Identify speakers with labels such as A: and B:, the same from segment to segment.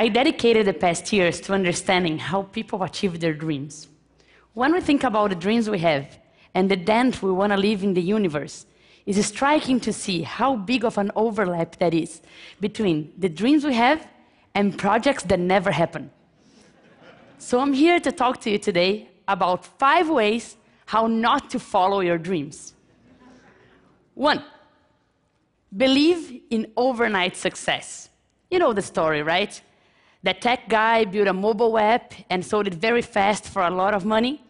A: I dedicated the past years to understanding how people achieve their dreams. When we think about the dreams we have and the dent we want to leave in the universe, it's striking to see how big of an overlap that is between the dreams we have and projects that never happen. So I'm here to talk to you today about 5 ways how not to follow your dreams. 1, believe in overnight success. You know the story, right? That tech guy built a mobile app and sold it very fast for a lot of money.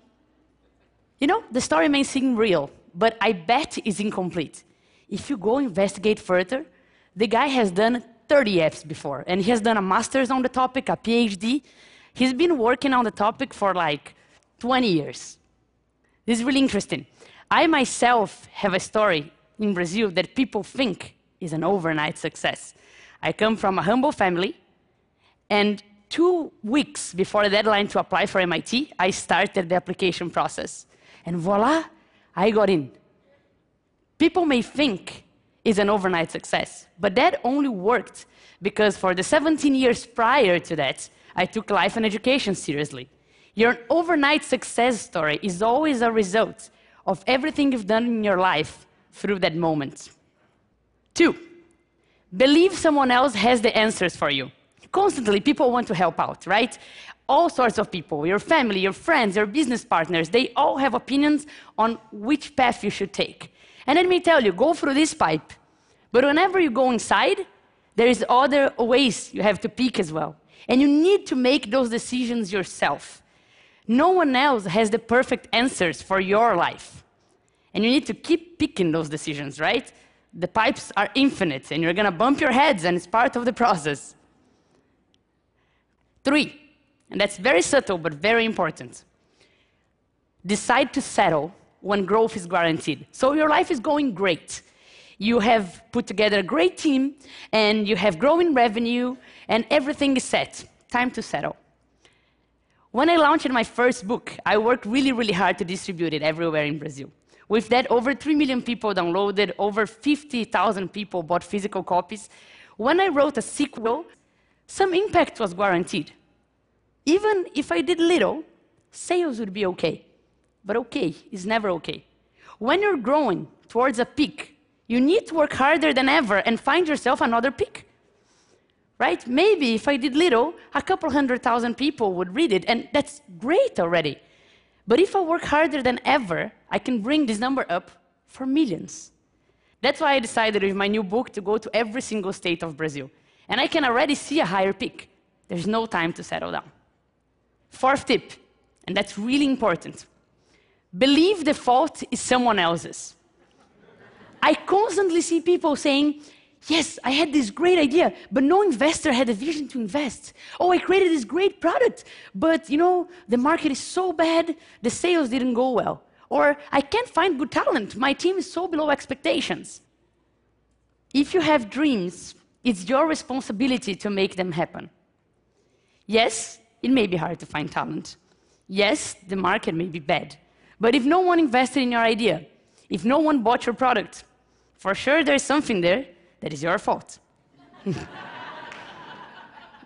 A: You know, the story may seem real, but I bet it's incomplete. If you go investigate further, the guy has done 30 apps before, and he has done a master's on the topic, a PhD. He's been working on the topic for like 20 years. This is really interesting. I myself have a story in Brazil that people think is an overnight success. I come from a humble family, and 2 weeks before the deadline to apply for MIT, I started the application process. And voila, I got in. People may think it's an overnight success, but that only worked because for the 17 years prior to that, I took life and education seriously. Your overnight success story is always a result of everything you've done in your life through that moment. 2, believe someone else has the answers for you. Constantly, people want to help out, right? All sorts of people, your family, your friends, your business partners, they all have opinions on which path you should take. And let me tell you, go through this pipe. But whenever you go inside, there is other ways you have to pick as well. And you need to make those decisions yourself. No one else has the perfect answers for your life. And you need to keep picking those decisions, right? The pipes are infinite, and you're going to bump your heads, and it's part of the process. 3, and that's very subtle but very important. Decide to settle when growth is guaranteed. So your life is going great. You have put together a great team, and you have growing revenue, and everything is set. Time to settle. When I launched my first book, I worked really, really hard to distribute it everywhere in Brazil. With that, over 3 million people downloaded, over 50,000 people bought physical copies. When I wrote a sequel, some impact was guaranteed. Even if I did little, sales would be okay. But okay is never okay. When you're growing towards a peak, you need to work harder than ever and find yourself another peak. Right? Maybe if I did little, a couple 100,000 people would read it, and that's great already. But if I work harder than ever, I can bring this number up for millions. That's why I decided with my new book to go to every single state of Brazil. And I can already see a higher peak. There's no time to settle down. 4th tip, and that's really important. Believe the fault is someone else's. I constantly see people saying, yes, I had this great idea, but no investor had a vision to invest. Oh, I created this great product, but you know, the market is so bad, the sales didn't go well. Or I can't find good talent, my team is so below expectations. If you have dreams, it's your responsibility to make them happen. Yes, it may be hard to find talent. Yes, the market may be bad. But if no one invested in your idea, if no one bought your product, for sure there's something there that is your fault.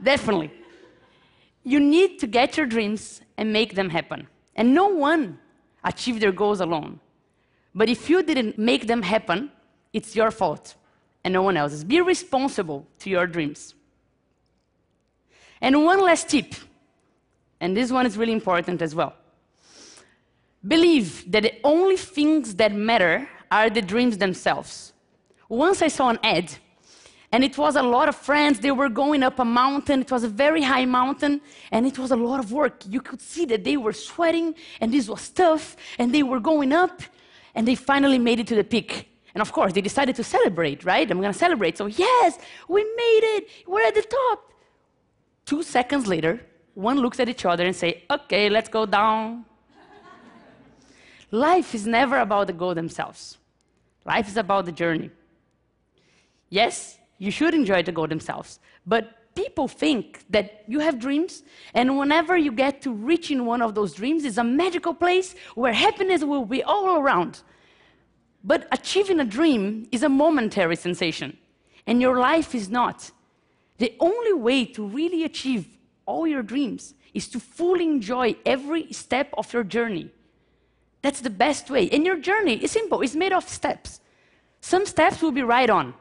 A: Definitely. You need to get your dreams and make them happen. And no one achieved their goals alone. But if you didn't make them happen, it's your fault and no one else's. Be responsible to your dreams. And one last tip, and this one is really important as well. Believe that the only things that matter are the dreams themselves. Once I saw an ad, and it was a lot of friends, they were going up a mountain, it was a very high mountain, and it was a lot of work. You could see that they were sweating, and this was tough, and they were going up, and they finally made it to the peak. And of course, they decided to celebrate, right? I'm gonna celebrate, so yes, we made it, we're at the top. 2 seconds later, one looks at each other and say, okay, let's go down. Life is never about the goal themselves. Life is about the journey. Yes, you should enjoy the goal themselves, but people think that you have dreams, and whenever you get to reaching one of those dreams, it's a magical place where happiness will be all around. But achieving a dream is a momentary sensation, and your life is not. The only way to really achieve all your dreams is to fully enjoy every step of your journey. That's the best way. And your journey is simple. It's made of steps. Some steps will be right on.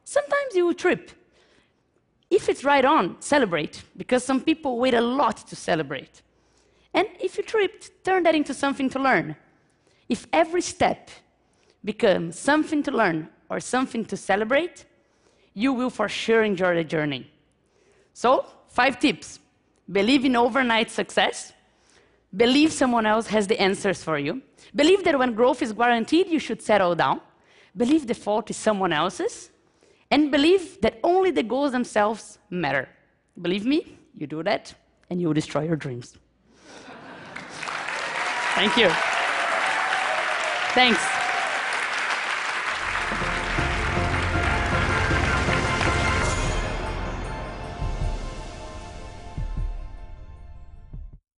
A: Sometimes you will trip. If it's right on, celebrate, because some people wait a lot to celebrate. And if you tripped, turn that into something to learn. If every step becomes something to learn or something to celebrate, you will for sure enjoy the journey. So, 5 tips. Believe in overnight success. Believe someone else has the answers for you. Believe that when growth is guaranteed, you should settle down. Believe the fault is someone else's. And believe that only the goals themselves matter. Believe me, you do that, and you will destroy your dreams. Thank you. Thanks.